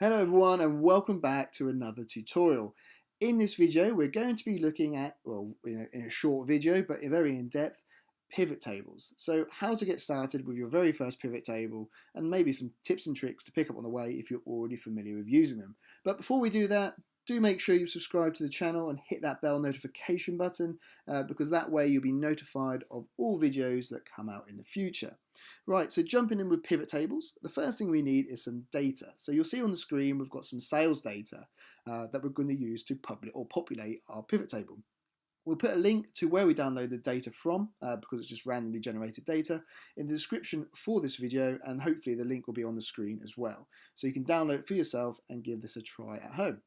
Hello everyone and welcome back to another tutorial. In this video we're going to be looking at, well, in a short video but very in-depth, pivot tables. So how to get started with your very first pivot table and maybe some tips and tricks to pick up on the way if you're already familiar with using them. But before we do that, do make sure you subscribe to the channel and hit that bell notification button because that way you'll be notified of all videos that come out in the future. Right, so jumping in with pivot tables, the first thing we need is some data. So you'll see on the screen we've got some sales data that we're going to use to populate our pivot table. We'll put a link to where we download the data from because it's just randomly generated data in the description for this video, and hopefully the link will be on the screen as well. So you can download it for yourself and give this a try at home.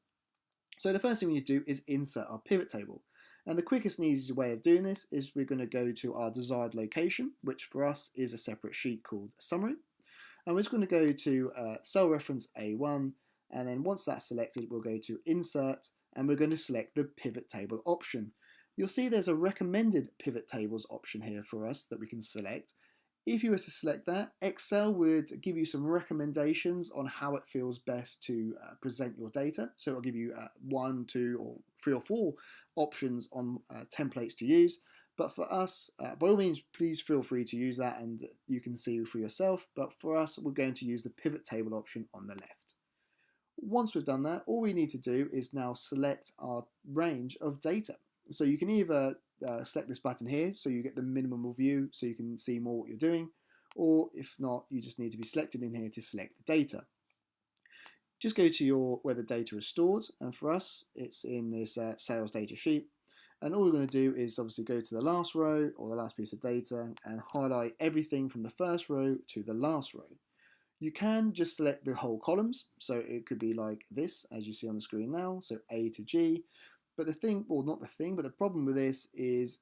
So the first thing we need to do is insert our pivot table. And the quickest and easiest way of doing this is we're going to go to our desired location, which for us is a separate sheet called summary. And we're just going to go to cell reference A1, and then once that's selected, we'll go to insert, and we're going to select the pivot table option. You'll see there's a recommended pivot tables option here for us that we can select. If you were to select that, Excel would give you some recommendations on how it feels best to present your data. So it'll give you 1, 2, or 3 or 4 options on templates to use. But for us, by all means, please feel free to use that and you can see for yourself. But for us, we're going to use the pivot table option on the left. Once we've done that, all we need to do is now select our range of data. So you can either select this button here so you get the minimum view so you can see more what you're doing, or if not, you just need to be selected in here to select the data. Just go to where the data is stored, and for us it's in this sales data sheet, and all we're going to do is obviously go to the last row or the last piece of data and highlight everything from the first row to the last row. You can just select the whole columns, so it could be like this as you see on the screen now, so A to G. But the thing, well, not the thing, but the problem with this is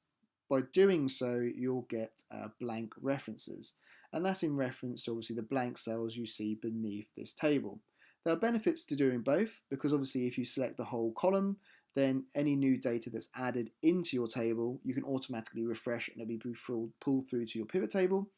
by doing so, you'll get blank references. And that's in reference to obviously the blank cells you see beneath this table. There are benefits to doing both because obviously if you select the whole column, then any new data that's added into your table, you can automatically refresh and it'll be pulled through to your pivot table.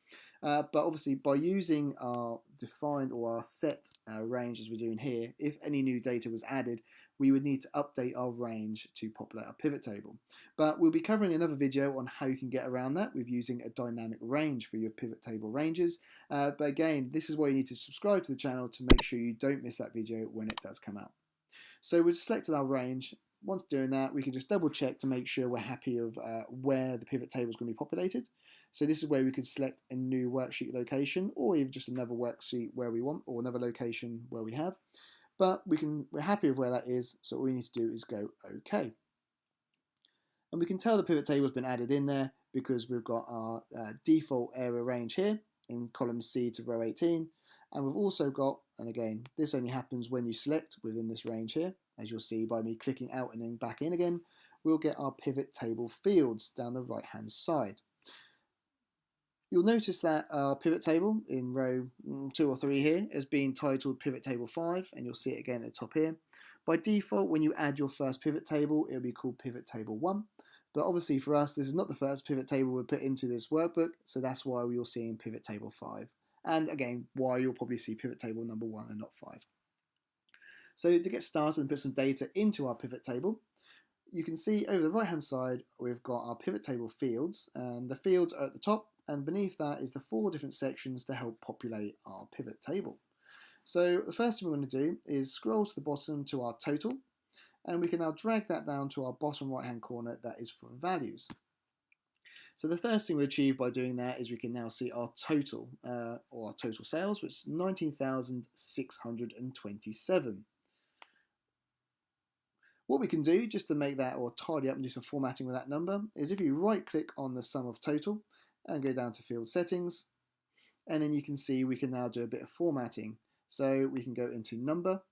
But obviously by using our defined or our set range as we're doing here, if any new data was added, we would need to update our range to populate our pivot table. But we'll be covering another video on how you can get around that with using a dynamic range for your pivot table ranges. But again, this is why you need to subscribe to the channel to make sure you don't miss that video when it does come out. So we've selected our range. Once doing that, we can just double check to make sure we're happy of where the pivot table is going to be populated. So this is where we could select a new worksheet location or even just another worksheet where we want or another location where we have. But we're happy with where that is, so all we need to do is go OK. And we can tell the pivot table has been added in there because we've got our default area range here in column C to row 18. And we've also got, and again, this only happens when you select within this range here, as you'll see by me clicking out and then back in again, we'll get our pivot table fields down the right hand side. You'll notice that our pivot table in row 2 or 3 here has been titled pivot table 5, and you'll see it again at the top here. By default, when you add your first pivot table, it'll be called pivot table 1. But obviously for us, this is not the first pivot table we put into this workbook, so that's why we'll see in pivot table 5. And again, why you'll probably see pivot table number 1 and not 5. So to get started and put some data into our pivot table, you can see over the right hand side we've got our pivot table fields, and the fields are at the top, and beneath that is the 4 different sections to help populate our pivot table. So the first thing we're going to do is scroll to the bottom to our total, and we can now drag that down to our bottom right hand corner that is for values. So the first thing we achieve by doing that is we can now see our total or our total sales, which is 19,627. What we can do just to make that or tidy up and do some formatting with that number is if you right click on the sum of total and go down to field settings, and then you can see we can now do a bit of formatting. So we can go into number.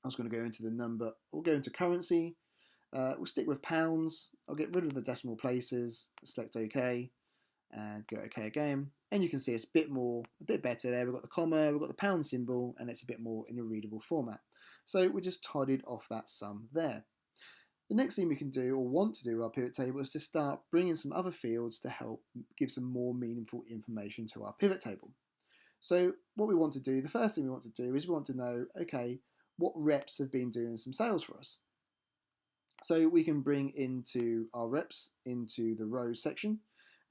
I was going to go into the number, we'll go into currency, we'll stick with pounds, I'll get rid of the decimal places, select OK, and go OK again. And you can see it's a bit better there. We've got the comma, we've got the pound symbol, and it's a bit more in a readable format. So we just tidied off that sum there. The next thing we can do or want to do with our pivot table is to start bringing some other fields to help give some more meaningful information to our pivot table. So what we want to do, the first thing we want to do is we want to know, okay, what reps have been doing some sales for us. So we can bring into our reps into the rows section,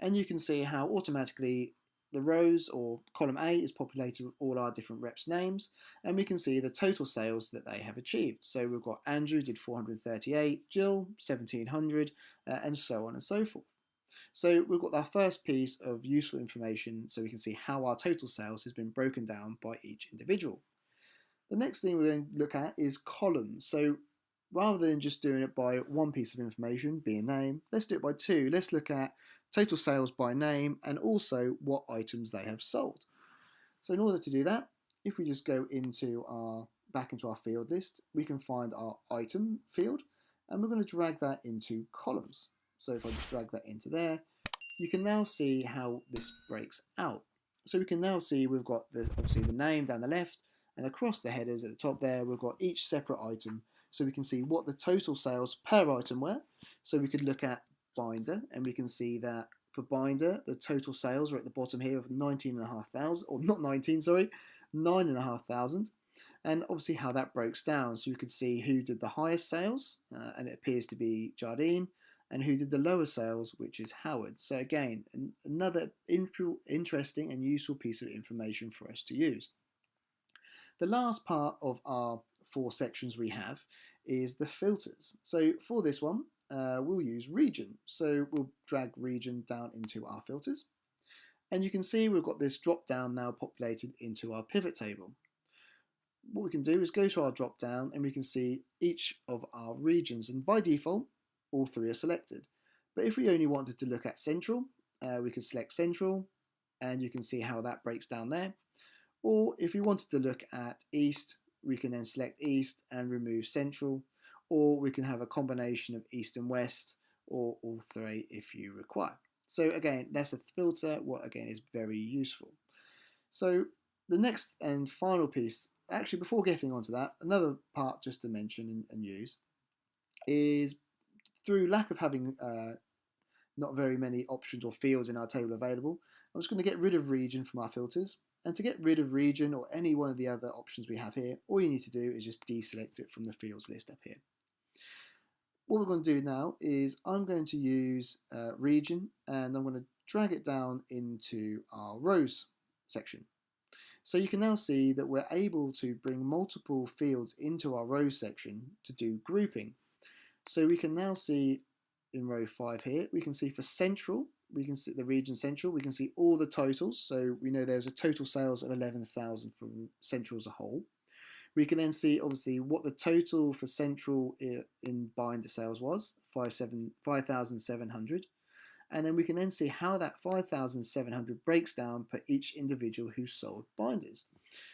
and you can see how automatically the rows or column A is populated with all our different reps names, and we can see the total sales that they have achieved. So we've got Andrew did 438, Jill 1700, and so on and so forth. So we've got our first piece of useful information so we can see how our total sales has been broken down by each individual. The next thing we're going to look at is columns. So rather than just doing it by one piece of information, being name, let's do it by two. Let's look at total sales by name and also what items they have sold. So in order to do that, if we just go back into our field list, we can find our item field, and we're going to drag that into columns. So if I just drag that into there, you can now see how this breaks out. So we can now see we've got obviously the name down the left, and across the headers at the top there, we've got each separate item. So we can see what the total sales per item were. So we could look at binder, and we can see that for binder, the total sales are at the bottom here of 19,500, or not 19, sorry, 9,500. And obviously how that breaks down. So you could see who did the highest sales, and it appears to be Jardine, and who did the lower sales, which is Howard. So again, another interesting and useful piece of information for us to use. The last part of our 4 sections we have is the filters. So for this one, we'll use region. So we'll drag region down into our filters. And you can see we've got this drop down now populated into our pivot table. What we can do is go to our drop down and we can see each of our regions, and by default all 3 are selected. But if we only wanted to look at central, we could select central, and you can see how that breaks down there. Or if we wanted to look at east, we can then select east and remove central, or we can have a combination of east and west, or all 3 if you require. So again, that's a filter, what again is very useful. So the next and final piece, actually before getting onto that, another part just to mention and use is, through lack of having not very many options or fields in our table available, I'm just going to get rid of region from our filters. And to get rid of region or any one of the other options we have here, all you need to do is just deselect it from the fields list up here. What we're going to do now is I'm going to use region, and I'm going to drag it down into our rows section. So you can now see that we're able to bring multiple fields into our rows section to do grouping. So we can now see in row 5 here, we can see for central, we can see the region central, we can see all the totals. So we know there's a total sales of 11,000 for central as a whole. We can then see obviously what the total for central in binder sales was, 5,700. And then we can then see how that 5,700 breaks down per each individual who sold binders.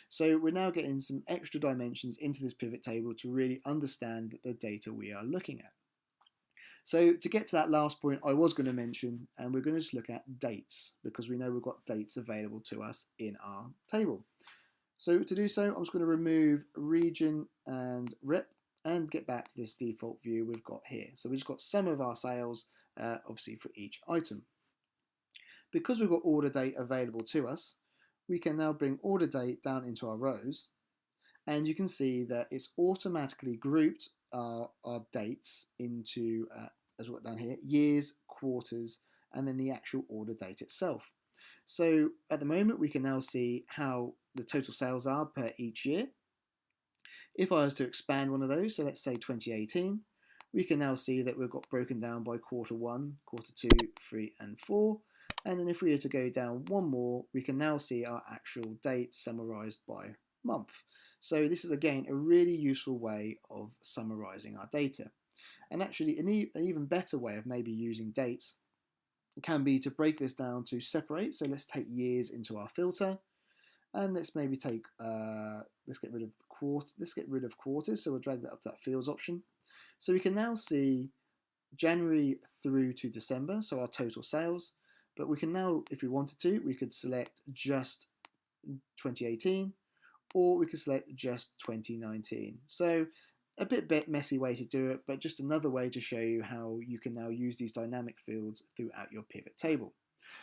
So we're now getting some extra dimensions into this pivot table to really understand the data we are looking at. So to get to that last point I was going to mention, and we're going to just look at dates, because we know we've got dates available to us in our table. So to do so, I'm just going to remove region and rep and get back to this default view we've got here. So we've just got some of our sales, obviously for each item. Because we've got order date available to us, we can now bring order date down into our rows, and you can see that it's automatically grouped our dates into, as we've got down here, years, quarters, and then the actual order date itself. So at the moment we can now see how the total sales are per each year. If I was to expand one of those, so let's say 2018, we can now see that we've got broken down by quarter 1, quarter 2, 3 and 4. And then if we were to go down one more, we can now see our actual dates summarized by month. So this is again a really useful way of summarizing our data. And actually an even better way of maybe using dates can be to break this down to separate. So let's take years into our filter, and let's maybe take let's get rid of quarters. So we'll drag that up to that fields option. So we can now see January through to December, so our total sales. But we can now, if we wanted to, we could select just 2018, or we could select just 2019. So a bit messy way to do it, but just another way to show you how you can now use these dynamic fields throughout your pivot table.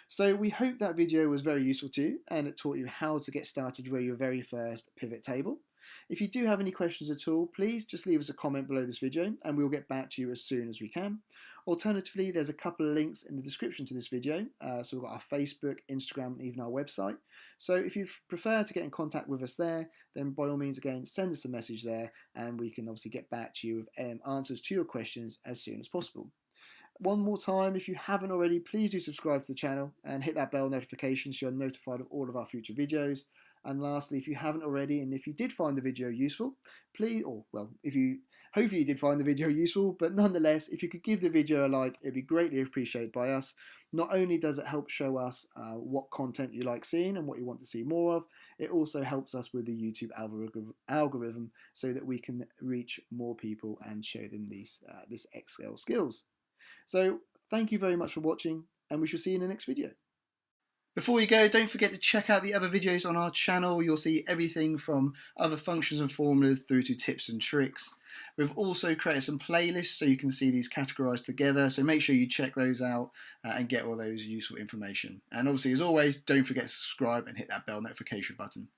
So we hope that video was very useful to you and it taught you how to get started with your very first pivot table. If you do have any questions at all, please just leave us a comment below this video and we'll get back to you as soon as we can. Alternatively, there's a couple of links in the description to this video. So we've got our Facebook, Instagram, and even our website. So if you prefer to get in contact with us there, then by all means, again, send us a message there and we can obviously get back to you with answers to your questions as soon as possible. One more time, if you haven't already, please do subscribe to the channel and hit that bell notification so you're notified of all of our future videos. And lastly, if you haven't already, and if you did find the video useful, please, or well, hopefully you did find the video useful, but nonetheless, if you could give the video a like, it'd be greatly appreciated by us. Not only does it help show us what content you like seeing and what you want to see more of, it also helps us with the YouTube algorithm so that we can reach more people and show them this Excel skills. So thank you very much for watching and we shall see you in the next video. Before you go, don't forget to check out the other videos on our channel. You'll see everything from other functions and formulas through to tips and tricks. We've also created some playlists so you can see these categorized together. So make sure you check those out and get all those useful information. And obviously, as always, don't forget to subscribe and hit that bell notification button.